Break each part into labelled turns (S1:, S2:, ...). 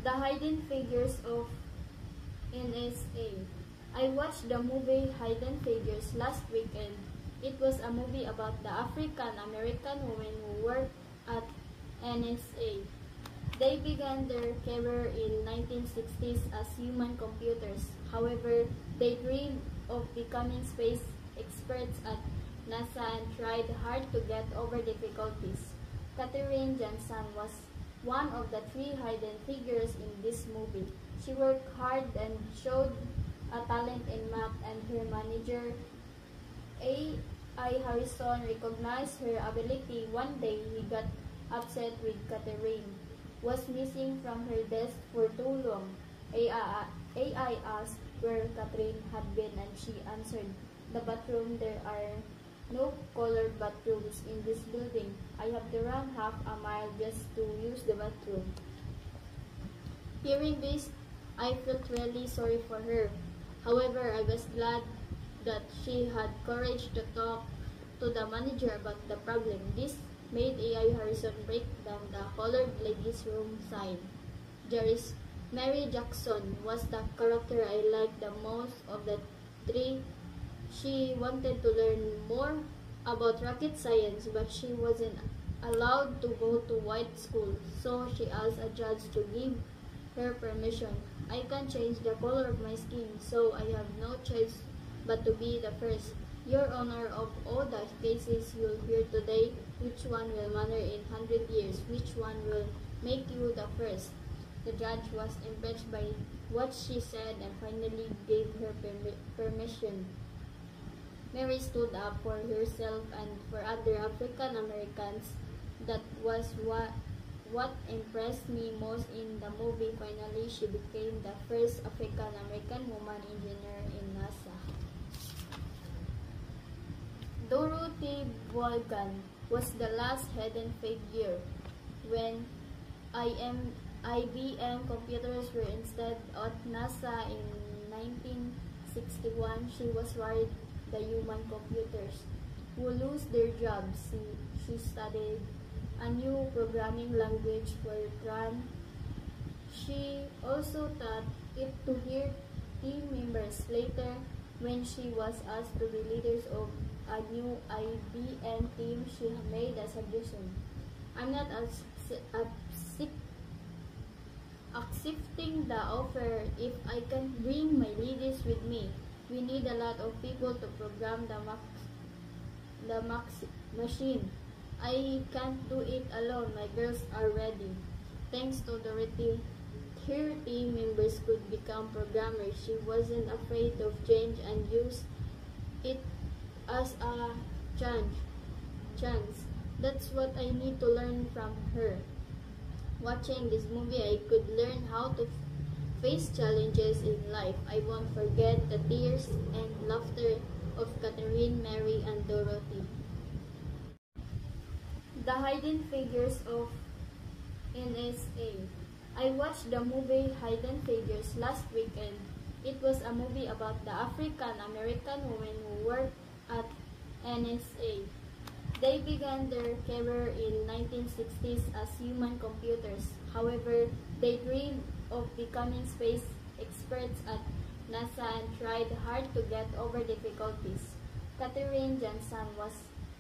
S1: The Hidden Figures of NSA. I watched the movie Hidden Figures last weekend. It was a movie about the African-American women who worked at NSA. They began their career in 1960s as human computers. However, they dreamed of becoming space experts at NASA and tried hard to get over difficulties. Katherine Johnson was one of the three hidden figures in this movie. She worked hard and showed a talent in math, and her manager, A.I. Harrison, recognized her ability. One day, he got upset with Katherine was missing from her desk for too long. A.I. asked where Katherine had been, and she answered, "The bathroom. There are no colored bathrooms in this building. I have to run half a mile just to use the bathroom." Hearing this, I felt really sorry for her. However, I was glad that she had courage to talk to the manager about the problem. This made A.I. Harrison break down the colored ladies' room sign. Mary Jackson was the character I liked the most of the three. She wanted to learn more about rocket science, but she wasn't allowed to go to white school, so she asked a judge to give her permission. "I can change the color of my skin, so I have no choice but to be the first. Your Honor, of all the cases you'll hear today, which one will matter in 100 years? Which one will make you the first?" The judge was impressed by what she said and finally gave her permission. Mary stood up for herself and for other African Americans. That was what impressed me most in the movie. Finally, she became the first African American woman engineer in NASA. Dorothy Vaughan was the last hidden figure. When IBM computers were installed at NASA in 1961, she was worried the human computers would lose their jobs. She studied a new programming language for Tran. She also taught it to her team members. Later, when she was asked to be leaders of a new IBM team, she made a suggestion. "I'm not accepting the offer if I can bring my leaders with me. We need a lot of people to program the machine. I can't do it alone. My girls are ready." Thanks to Dorothy, her team members could become programmers. She wasn't afraid of change and used it as a chance. That's what I need to learn from her. Watching this movie, I could learn how to face challenges in life. I won't forget the tears and laughter of Katherine, Mary, and Dorothy. The Hidden Figures of NSA. I watched the movie Hidden Figures last weekend. It was a movie about the African-American women who worked at NSA. They began their career in 1960s as human computers. However, they dreamed of becoming space experts at NASA and tried hard to get over difficulties. Katherine Johnson was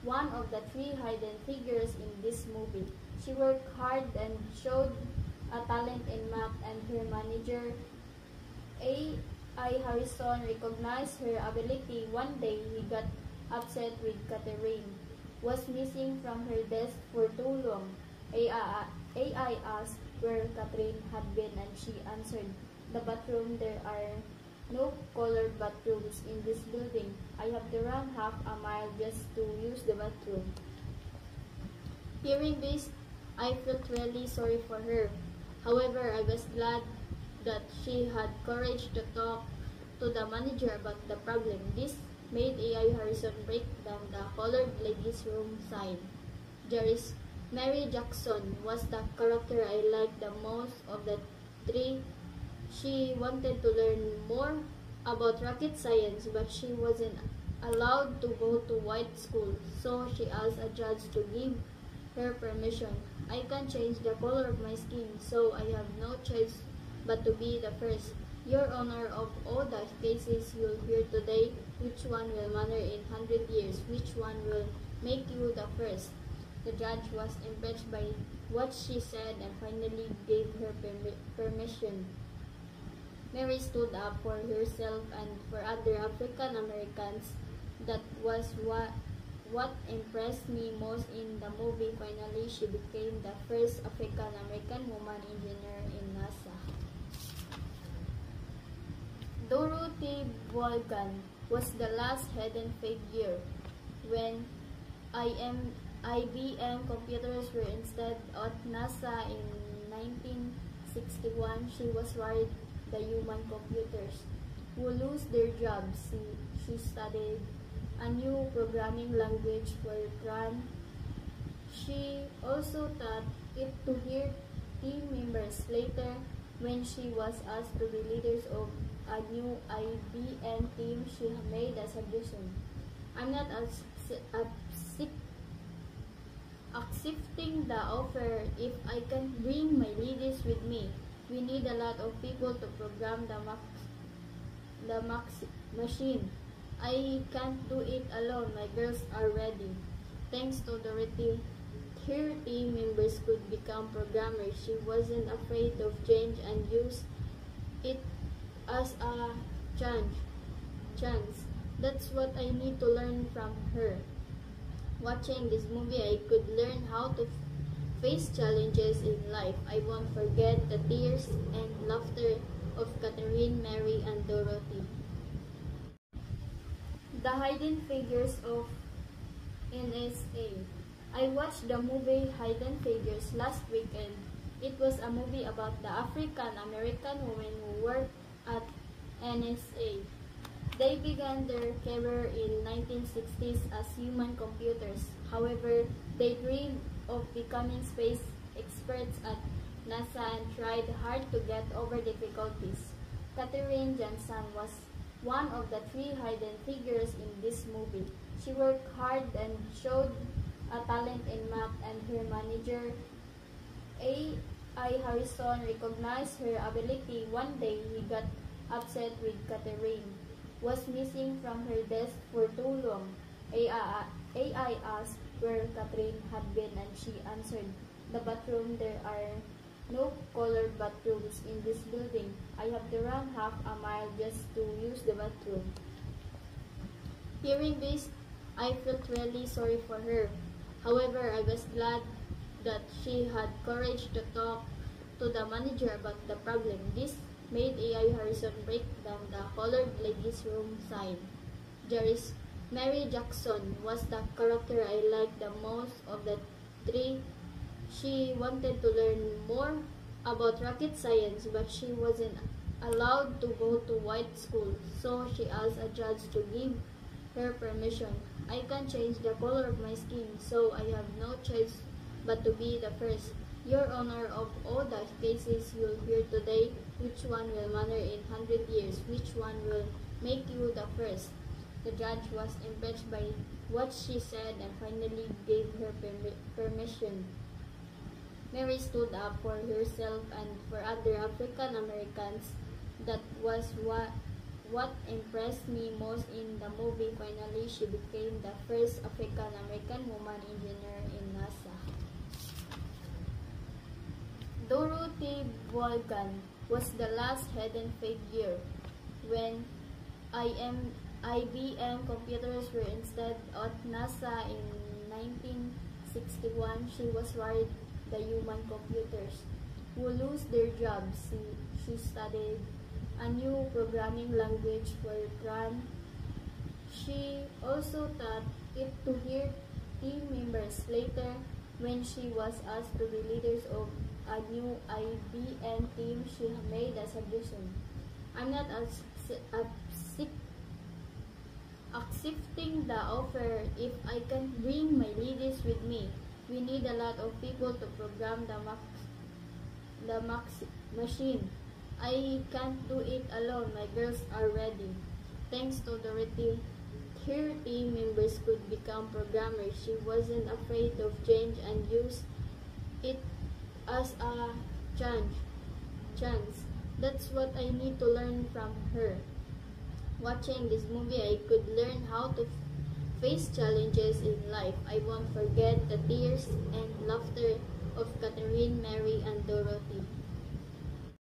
S1: one of the three hidden figures in this movie. She worked hard and showed a talent in math, and her manager, A.I. Harrison, recognized her ability. One day, he got upset with Katherine was missing from her desk for too long. A.I. asked where Katherine had been, and she answered, "The bathroom. There are no colored bathrooms in this building. I have to run half a mile just to use the bathroom." Hearing this, I felt really sorry for her. However, I was glad that she had courage to talk to the manager about the problem. This made A.I. Harrison break down the colored ladies' room sign. Mary Jackson was the character I liked the most of the three. She wanted to learn more about rocket science, but she wasn't allowed to go to white school, so she asked a judge to give her permission. "I can change the color of my skin, so I have no choice but to be the first. Your Honor, of all the cases you'll hear today, which one will matter in 100 years? Which one will make you the first? The judge was impressed by what she said and finally gave her permission. Mary stood up for herself and for other African Americans. That was what impressed me most in the movie. Finally, she became the first African American woman engineer in NASA. Dorothy Vaughan was the last hidden figure. When IBM computers were installed at NASA in 1961, she was worried the human computers would lose their jobs. She studied a new programming language for CRAN. She also taught it to her team members. Later, when she was asked to be leaders of a new IBM team, she made a suggestion. I'm not accepting the offer if I can bring my leaders with me. We need a lot of people to program the machine. I can't do it alone. My girls are ready. Thanks to Dorothy, her team members could become programmers. She wasn't afraid of change and used it as a chance. That's what I need to learn from her. Watching this movie, I could learn how to face challenges in life. I won't forget the tears and laughter of Catherine, Mary, and Dorothy. The Hidden Figures of NSA. I watched the movie Hidden Figures last weekend. It was a movie about the African American women who worked at NSA. They began their career in 1960s as human computers. However, they dreamed of becoming space experts at NASA and tried hard to get over difficulties. Katherine Johnson was one of the three hidden figures in this movie. She worked hard and showed a talent in math, and her manager, A.I. Harrison, recognized her ability. One day, he got upset with Katherine was missing from her desk for too long. AI asked where Catherine had been, and she answered, "The bathroom. There are no colored bathrooms in this building. I have to run half a mile just to use the bathroom." Hearing this, I felt really sorry for her. However, I was glad that she had courage to talk to the manager about the problem. This made A.I. Harrison break down the colored ladies' room sign. Mary Jackson was the character I liked the most of the three. She wanted to learn more about rocket science, but she wasn't allowed to go to white school, so she asked a judge to give her permission. I can change the color of my skin, so I have no choice but to be the first. Your Honor, of all the cases you'll hear today, which one will matter in 100 years? Which one will make you the first? The judge was impressed by what she said and finally gave her permission. Mary stood up for herself and for other African Americans. That was what impressed me most in the movie. Finally, she became the first African American woman engineer in NASA. Dorothy Vaughan was the last hidden figure. When IBM computers were installed at NASA in 1961, she was worried the human computers would lose their jobs. She studied a new programming language for CRAN. She also taught it to her team members. Later, when she was asked to be leaders of a new IBM team, she made a suggestion. I'm not accepting the offer if I can bring my leaders with me. We need a lot of people to program the machine. I can't do it alone. My girls are ready. Thanks to Dorothy, her team members could become programmers. She wasn't afraid of change and used it as a chance. That's what I need to learn from her. Watching this movie, I could learn how to face challenges in life. I won't forget the tears and laughter of Catherine, Mary,